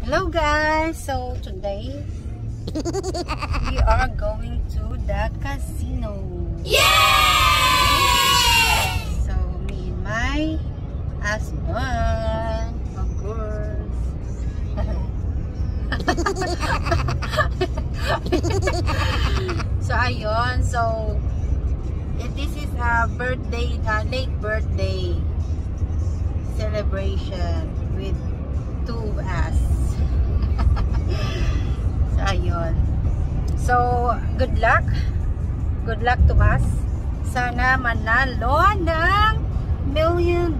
Hello guys! So today we are going to the casino. Yay! So me and my husband, of course. So ayun, so this is a birthday, late birthday celebration with two of us. So ayun, so good luck to us. Sana manalo ng $1 million.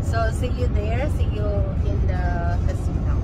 So see you there, see you in the casino.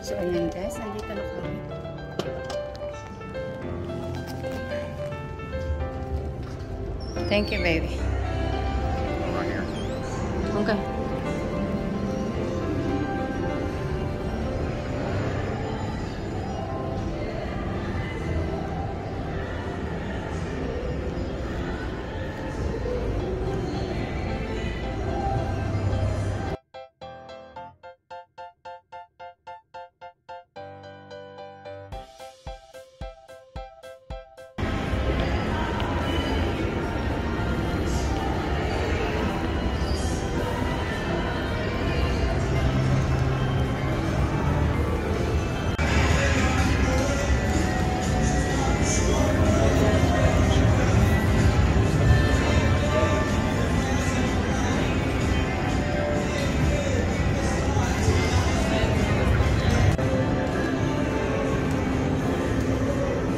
So ayan guys, nandito na kami. Thank you, baby. Okay.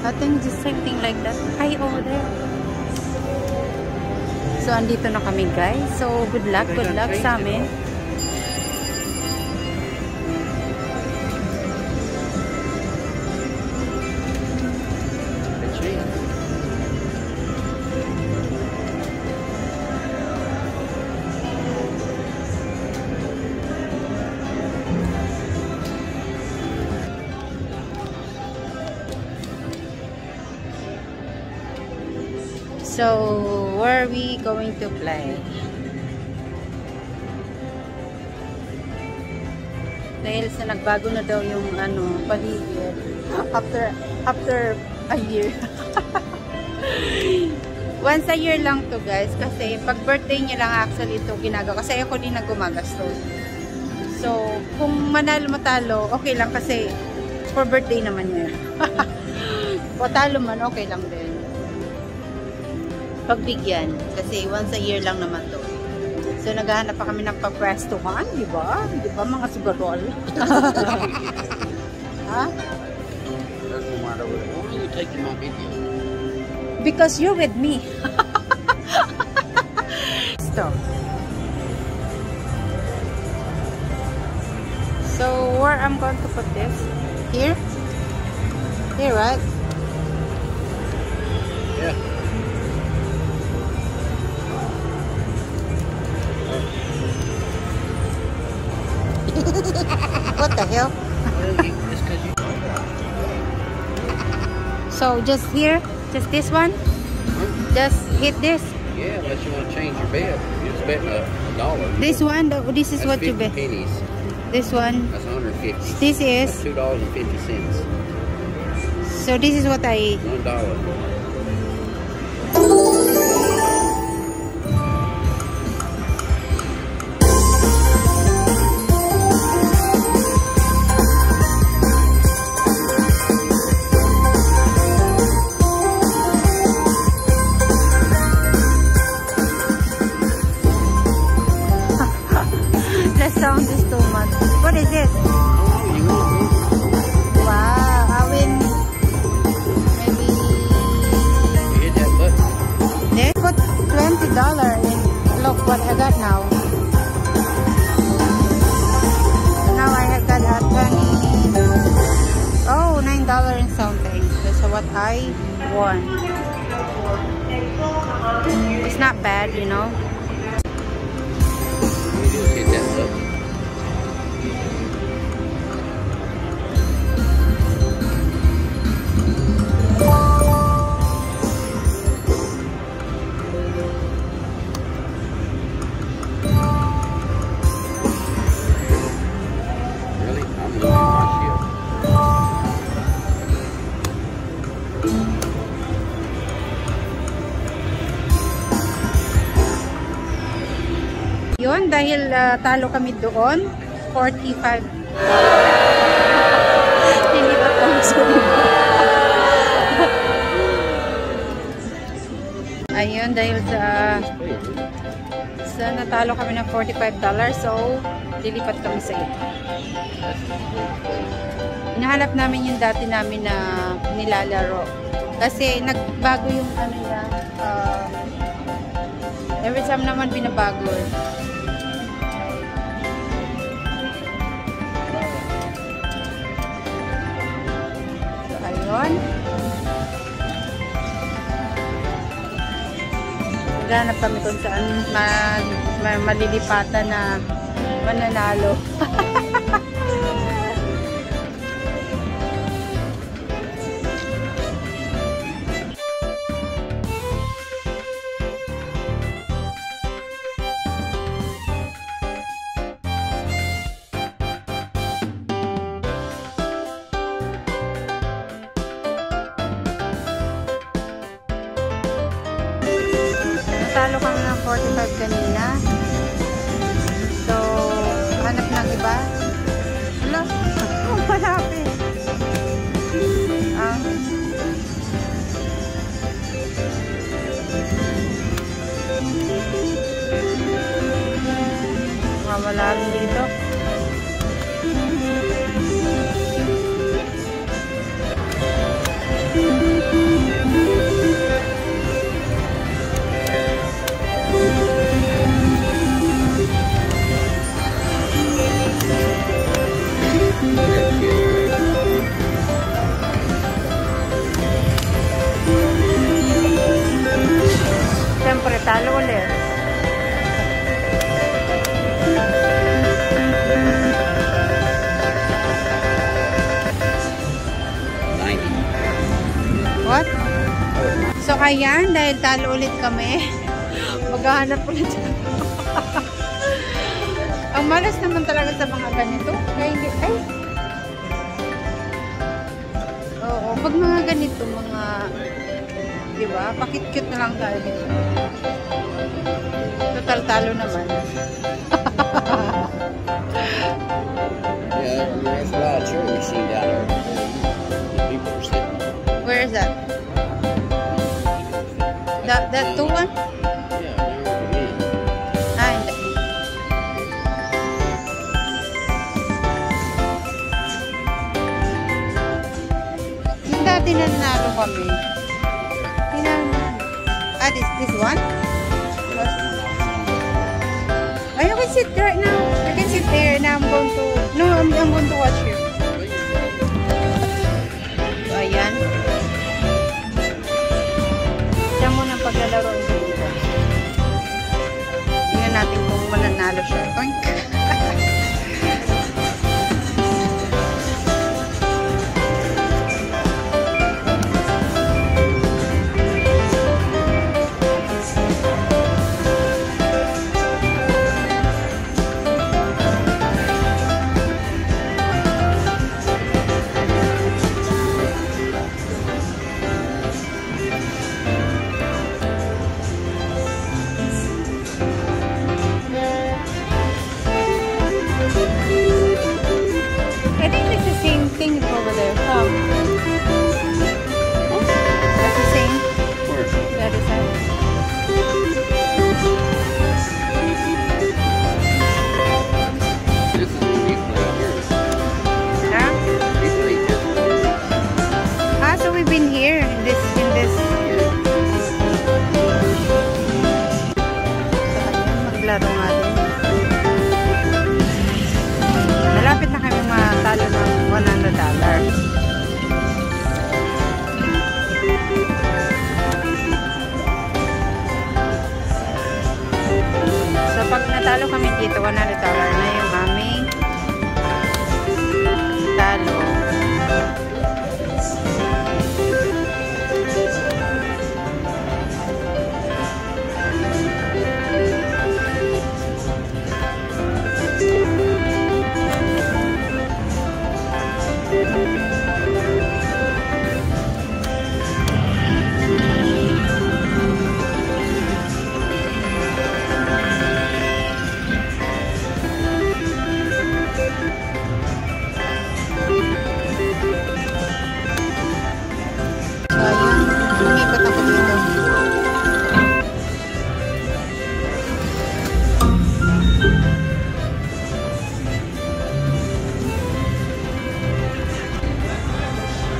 I think just same thing like that. Hi, over there. So, andito na kami guys. So, good luck sa amin. So where are we going to play? Dahil sa nagbago na daw yung paligid after a year. Once a year lang to guys, kasi pag birthday niya lang actually ito ginagawa, kasi ako din naggumagastos. So kung manalo matalo okay lang, kasi for birthday naman niya. Patalo man okay lang din, pagbigyan, kasi once a year lang naman to. So naghahanap pa kami ng pa-prestohan, di ba? Di ba mga sugarol? Ha? Doesn't matter. Why are you taking my video? Because you're with me. Stop. So where I'm going to put this? Here? Here, right? Yeah. What the hell? Just 'cause you. So just here? Just this one? Just hit this? Yeah, unless you want to change your bet. You're just betting $1. This one? This is That's what you 50 bet. pennies. This one? That's 150. This is? That's $2.50. So this is what I... $1. The sound is too much. What is this? Wow, I win. Maybe... You hit that button. They put $20 in. Look what I got now. So now I have got a 20. Oh, $9 and something. That's what I won. It's not bad, you know. You just hit that button. Really? I'm losing my shit. Yun, dahil talo kami doon, 45. Hindi ba kami Ayun, dahil sa natalo kami ng $45, so lilipat kami sa ito. Hinahanap namin yung dati namin na nilalaro. Kasi nagbago yung ano niya. Every time naman binabago. So, ayun. Maghanap kami kung saan malilipatan na mananalo. Natalo kami ng 45 kanina. So, hanap ng iba. Wala. Malapit. Wala rin dito. Siyempre, talo ulit. What? So, ayan, dahil talo ulit kami. Naghahanap ulit. Ang malas naman talaga sa mga ganito. Kaya hindi, ay. Oo, pag mga ganito, mga, di ba, pakit-cute na lang tayo dito. Total talo naman. Yeah, there's a lot of chairs seen down there. People are sitting. Where is that? That two one? Yeah, there it is. Ah, hindi. Yung dati na nanalo kami. Ah, this one? I can sit right now. I can sit there and I'm going to, no, I'm going to watch you. So, ayan. Siya muna ang paglalaro dito. Tingnan natin kung mananalo siya. Toink! I think it's the same thing over there. Oh. That's the same. Where? That is it. This is what we play here. Huh? We play this. Ah, so we've been here in this. So, ayan, maglaro nga din. Malapit na kami matalo ng $100. So, pag natalo kami dito, $100 na yung aming talo. So, ayun. Lumikot ako dito.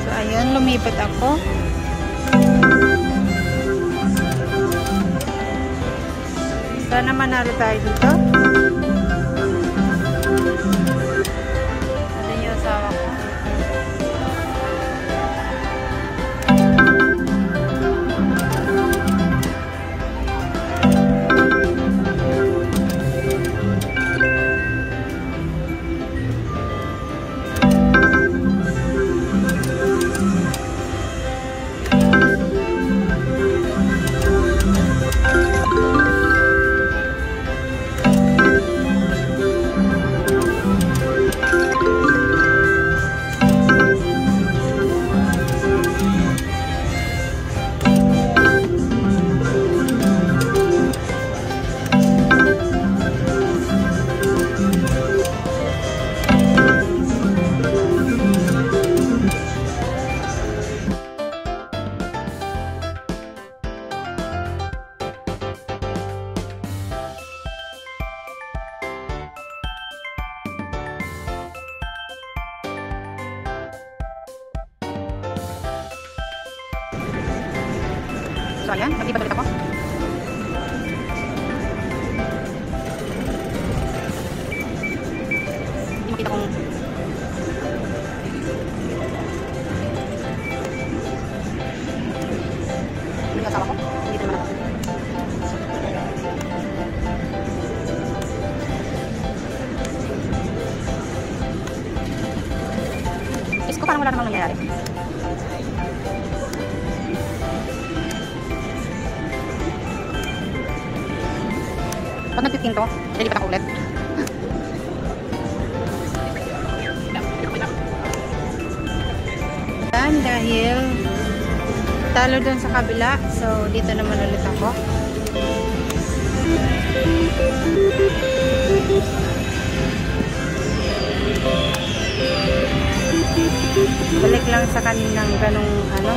So, ayun. Lumipat ako. Sana manalo tayo dito. Ano yung asawa ko? So, ayan. Mag-iba ulit ako. Hindi makita kung hindi yung asawa ko. Hindi naman ako. Is ko parang wala namang nangyayari. Pag nag-15 to, lilipat ako ulit. Yan, dahil talo dun sa kabila. So, dito naman ulit ako. Balik lang sa kaninang ganong ano.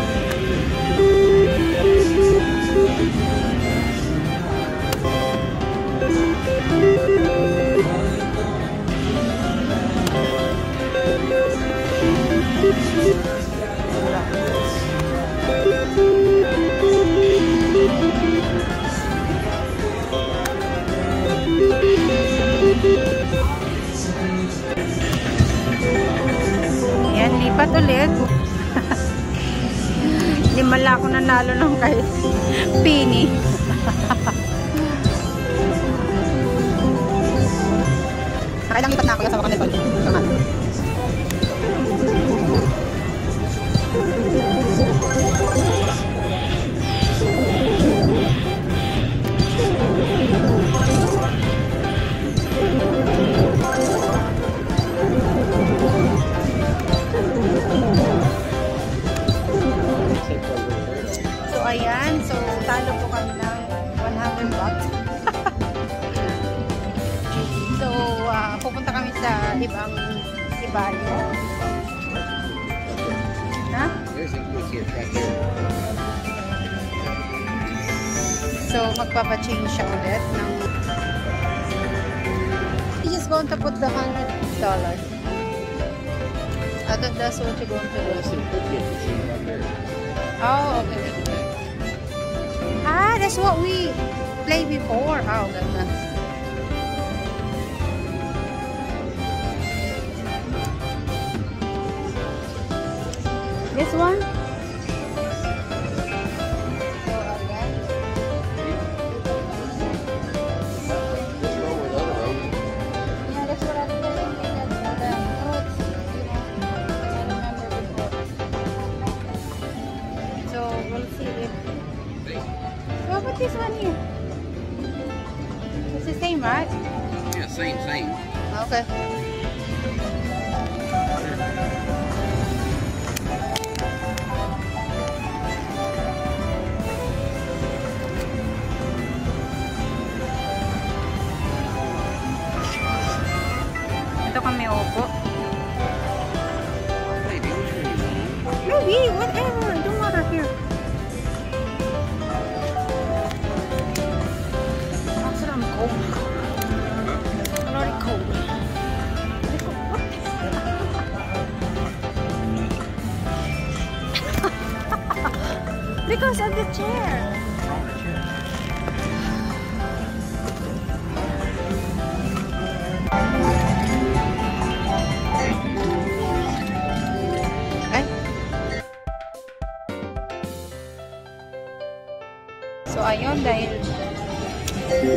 Yan, lipat ulit. Hindi mala ako nanalo ng kahit penny. Nakailang lipat na ako sa wakan nito. So ayan, so talo po kami ng 100 bucks. So pupunta kami sa ibang ibayo. Ha? There's a good kid right there. So magpapa-change siya ulit ng he's just going to put the $100. I thought that's what you're going to do. There's a good kid right there. Oh, okay. Ah, that's what we played before. Oh, ganda. This one? So, again. Let's roll with the other road. Yeah, that's what I was thinking. That's the fruits, you know. I remember before. So, we'll see if... What about this one here? It's the same, right? Yeah, same. Okay. Ito kami opo. Maybe, which one you want? Maybe, whatever. Don't matter here. Actually, I'm cold. I'm already cold. Because of the chair. Ay. So ayun, dahil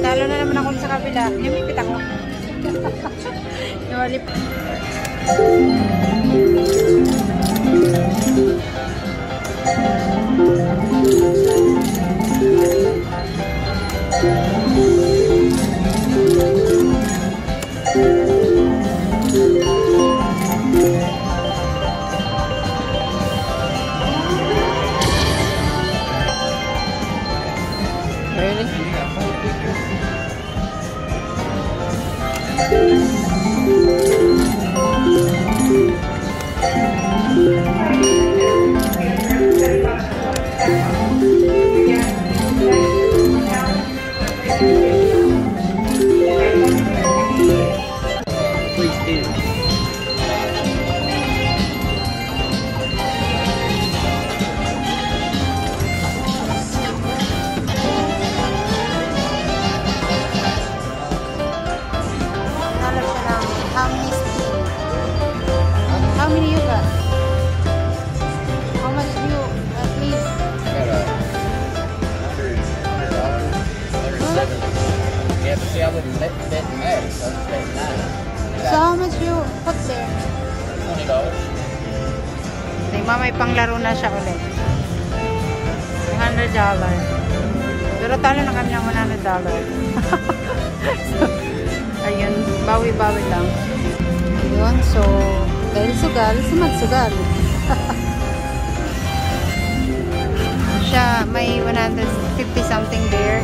talo na naman ako sa kabila. Lumipit ako. Nawalip. Really? Please do. Hanap siya ng how many spin? How many you got? How much do you at least? Got a $100. Yeah, but see, I wouldn't bet max. I was betting nine. So how much you put there? $20. May mamay panglaro na siya ulit. $100. Pero talo na kami ng $100. bawi-bawi lang. Ayun, so, dahil sugal, sumat-sugal. Siya, may 150 something there.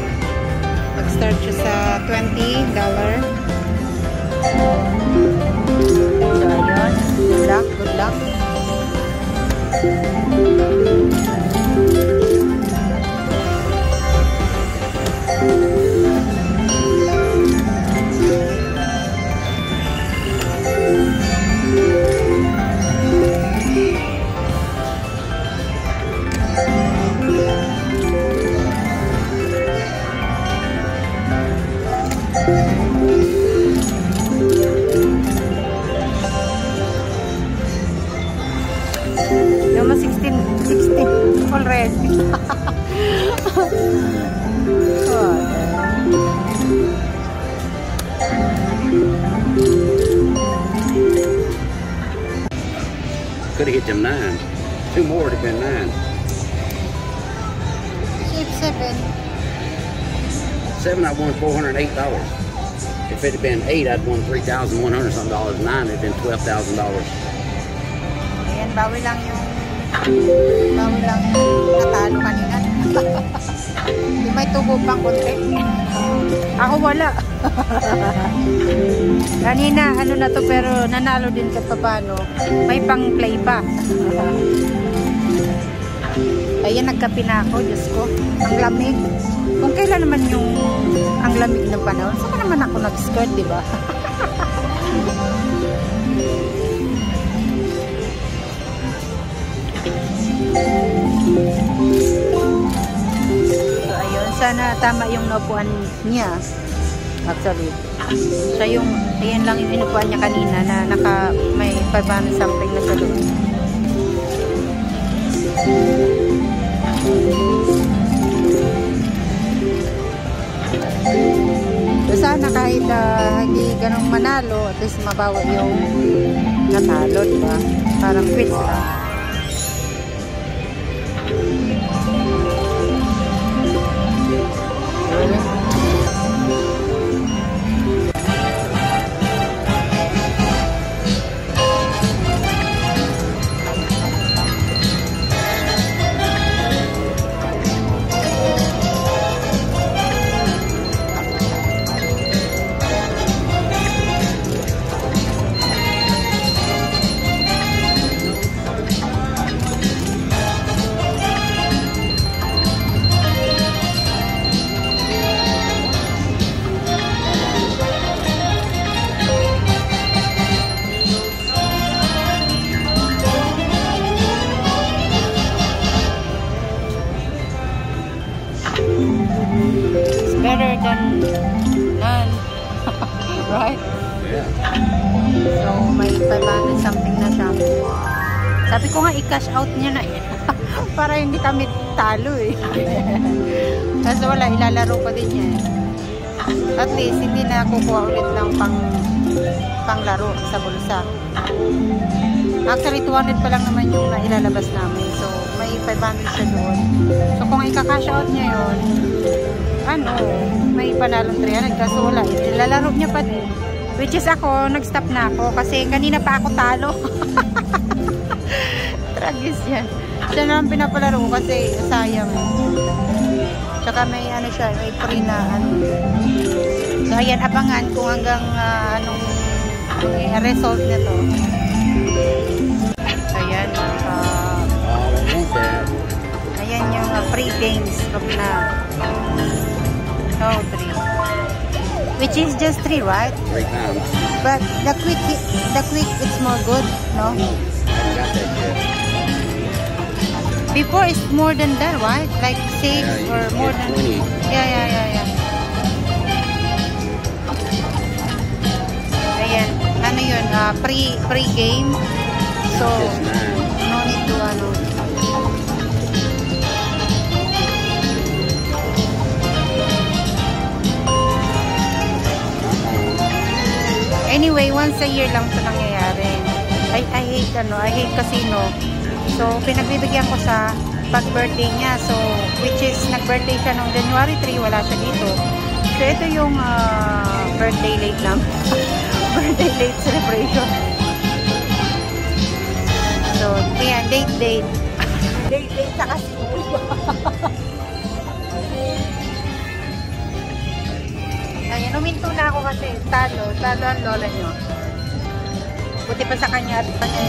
Mag-start siya sa $20. So, ayun. Good luck, good luck. Yung 16 already. Could have hit them 9. 2 more would have been 9. Shape 7. 7, I won $408. If it had been 8, I'd won $3,100 something dollars. 9, it'd been $12,000. Ayan, bawi lang yung natalo kanina. Di may tubo pang konti. Ako wala. Kanina, ano na to, pero nanalo din sa papano. May pang play pa. Ayan, nagkape na ako. Diyos ko, ang lamig. Kung kailan naman yung ang lamig ng panahon, saka naman ako nag-skirt, di ba? So, ayun. Sana tama yung naupuan niya. Actually. So, yung, ayan lang yung inupuan niya kanina na may 500 something na sa doon. So, sana kahit hindi ganong manalo, at least mabawa yung natalo, diba? Parang quits lang. Better than none. Right? Yeah. So, may 500 something na siya. Sabi ko nga, i-cash out niya na eh. Para hindi kami talo eh. Kasi wala, ilalaro pa din niya eh. At least, hindi na kukuha ulit ng panglaro sa bulsa. Actually, 200 pa lang naman yung nailalabas namin. So, may 500 siya doon. So, kung i-cash out niya yun, ano, may panalong 300 kaso wala. Ilalaro niya pa din. Which is ako, nag-stop na ako kasi kanina pa ako talo. Tragis yan. Siya naman pinapalaro ko kasi sayang. Tsaka may ano siya, may free na ano. So ayan, abangan kung hanggang anong result nito. Ayan. Ayan yung free games pag na. Oh, 3. Which is just 3, right? 3 times. But the quick it's more good, no? I haven't got that yet. Before it's more than that, right? Like 6 Yeah, or more than 20. Yeah. Ayan, ano yun? Pre-game. So, Just 9. no need to ano. Anyway, once a year lang ito nangyayari. I hate casino. So, pinagbibigyan ko sa pag-birthday niya. So, which is, nag-birthday siya noong January 3, wala siya dito. So, ito yung birthday late lang. birthday late celebration. So, ayan, date. Date sa school. Ayan, uminto na ako kasi talo ang lola nyo. Buti pa sa kanya at kanya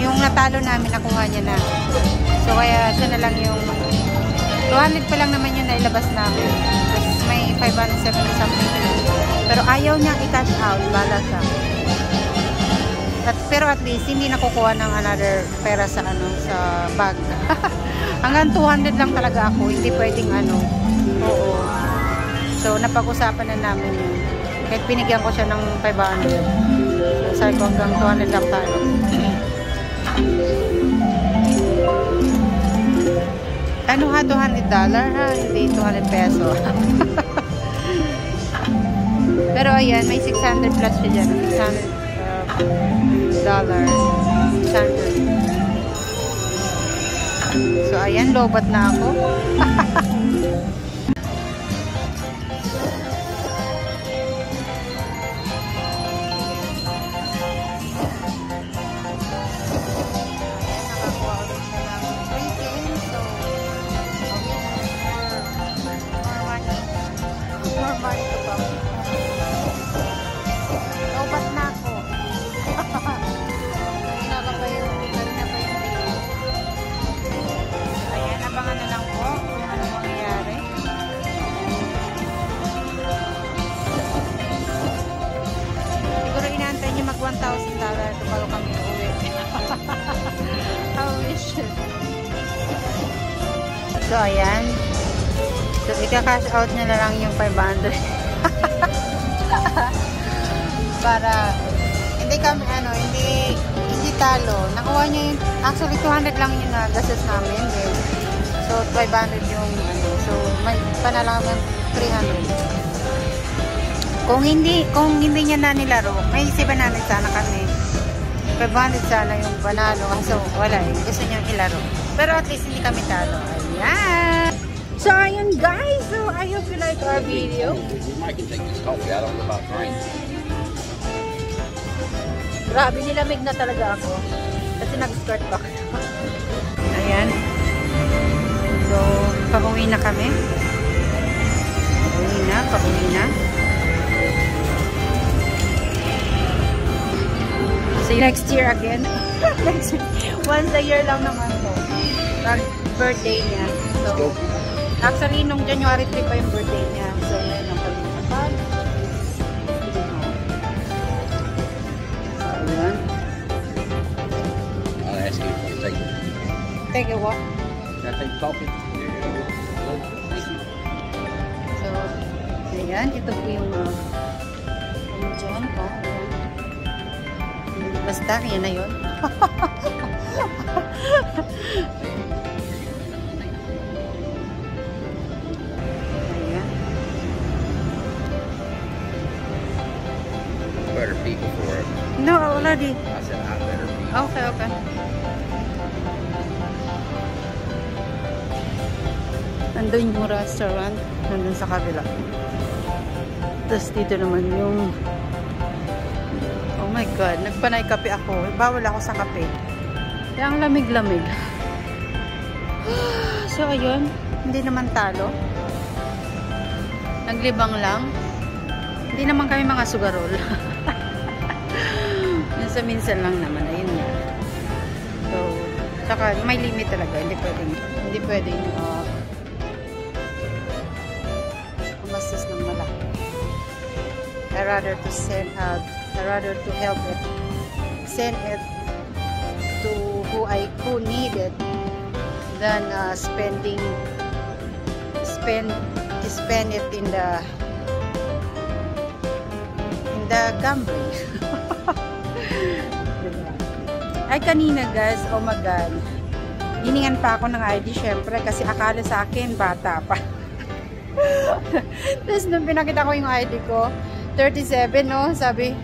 yung natalo namin, nakuha niya na. So, kaya siya na lang yung 200 pa lang naman yung nailabas namin. Tapos may 570 something. Pero ayaw niya i-cash out. Bala siya. Pero at least, hindi nakukuha ng another pera sa sa bag. Hanggang 200 lang talaga ako. Hindi pwedeng Oo. So, napag-usapan na namin yun. Kahit binigyan ko siya ng 500. So, sabi ko hanggang 200 lang tayo. Ano ha? $200 ha? Hindi $200 peso. Pero ayan, may 600 plus siya dyan. $600. So, ayan, lobat na ako. $1,000 ito bago kami uwi. I wish. So, ayan. So, ika-cash out niya na lang yung 500. Para hindi kami, hindi talo. Nakuha niya yung, actually, 200 lang yung gastos namin. So, 500 yung, so, may panalaman 300. Kung hindi niya na nilaro, may isipan namin sana kami. 500 sana yung panalo. So, wala eh. Gusto niyang ilaro. Pero at least hindi kami talo. Ayan! So, ayun guys. So, I hope you like our video. I can take this coffee out on the about drink. Grabe, nilamig na talaga ako. Kasi nag-skirt back. Ayan. So, pag-uwi na kami. Pag-uwi na. See you next year again. Once a year lang naman to. Birthday niya. So, actually, nung January 3 pa yung birthday niya. So, yun ang pag-usapan. So, ayan. I'll ask you if you take it. Take a walk. Can I take coffee? Thank you. So, ayan. Ito po yung dyan po. Basta, yan na yun. Ayan. Better people for it. No, already. I said I better people. Okay. Nandun yung restaurant. Nandun sa kabila. Tapos dito naman yung oh my God, nagpanay kape ako. Bawal ako sa kape. Kaya ang lamig-lamig. So, ayun. Hindi naman talo. Naglibang lang. Hindi naman kami mga sugarol. Minsan lang naman. Ayun nga. So, saka may limit talaga. Hindi pwedeng umastos ng malaki. I rather to help it, send it to who need it than spend it in the gambling. Ay kanina guys, oh my God, hiningan pa ako ng ID syempre kasi akala sa akin bata pa. Tapos nung pinakita ko yung ID ko 37, no? Sabi,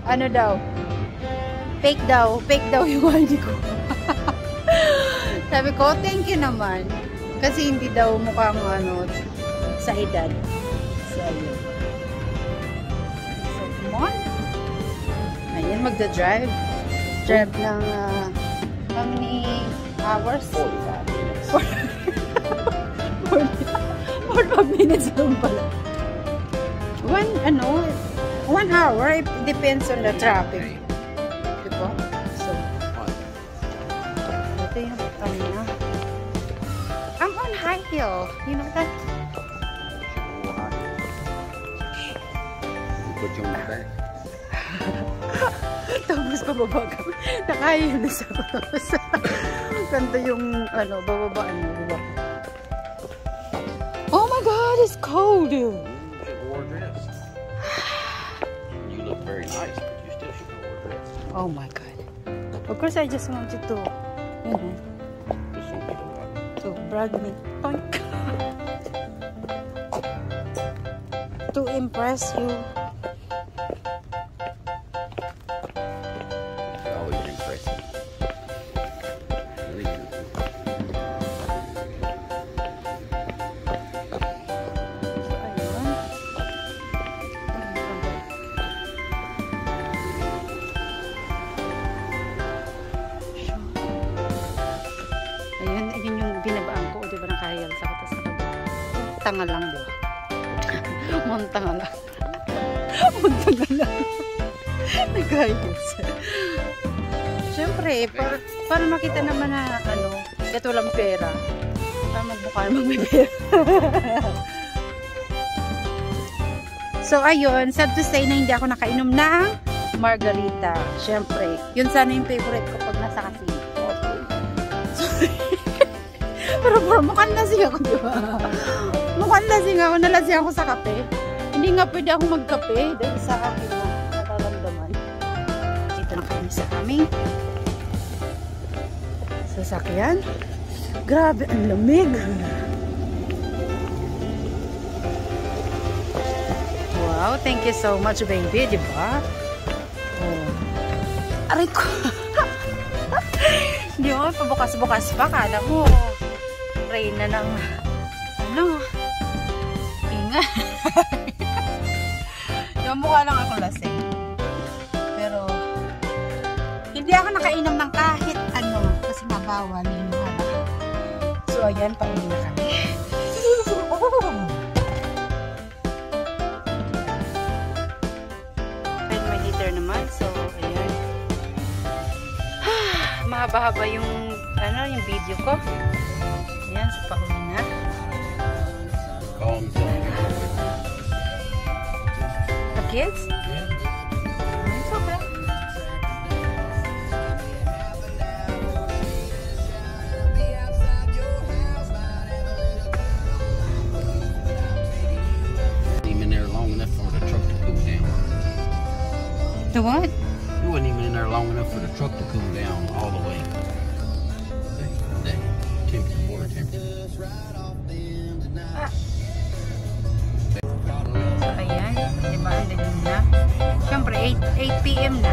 ano daw? Fake daw yung ID ko. Sabi ko, thank you naman. Kasi hindi daw mukhang sa edad. So, ayun. So, come on. magda-drive. Drive ng how many hours? 45 minutes. 45 minutes lang pala. 1 hour. It depends on the traffic. Diba? So, ito yung kanina. I'm on high hill. You know that? Put you on the back. Tapos bababa kami. Nakahilis ako. Tapos ganda yung bababaan mo. Diba? Oh my God, it's cold. You should wear a dress. You look very nice, but you still should wear a dress. Oh my God. Of course, I just wanted to, Just want me to what? to brag me. To impress you. You're always impressive. Ayun, yun yung binabaan ko, di ba, ng kahiyal sa katas. Tanga lang, di ba? Montanga lang. Montanga lang. Nag-highlights. Siyempre, para makita naman na, kahit walang pera. Para magmukha naman may pera. So, ayun, sad to say na hindi ako nakainom ng margarita. Siyempre, yun sana yung favorite ko pag nasa casino. Pero mukhang lasing ako, di ba? Mukhang lasing ako, nalasing ako sa kape. Hindi nga pwede ako magkape dahil sa akin na nararamdaman. Dito na kami sa aming sasakyan. Grabe, ang lamig. Wow, thank you so much, baby, di ba? Oh. Aray ko. Hindi mo, pabukas-bukas pa. Kala mo, rain na ng, inga. Yung mukha lang ako lasing. Pero, hindi ako nakainom ng kahit kasi mabawal yung mukha. So, ayan, pauwi na kami. And may heater naman, so, ayan. Mahaba-haba yung video ko. Ayan, so pauwi na. The kids? It's okay. Even in there long enough for the truck to cool down. The what? You wasn't even in there long enough for the truck to cool down all the way. The temperature, water temperature. So, ayan. Diba, ang dilim na. Siyempre, 8 p.m. na.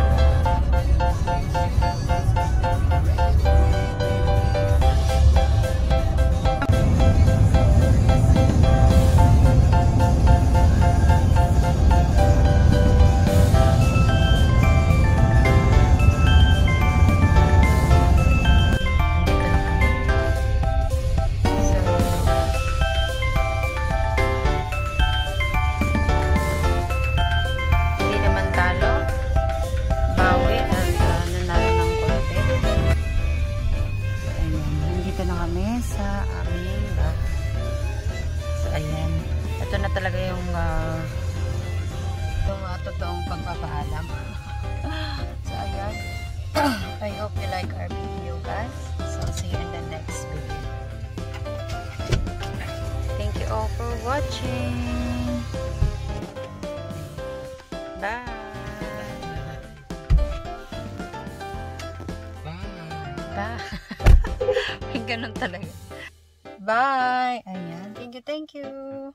Ito na talaga yung totoong pagpapaalam. So, ayan. I hope you like our video, guys. So, see you in the next video. Thank you all for watching. Bye. Bye. May ganun talaga. Bye. Ayan. Thank you.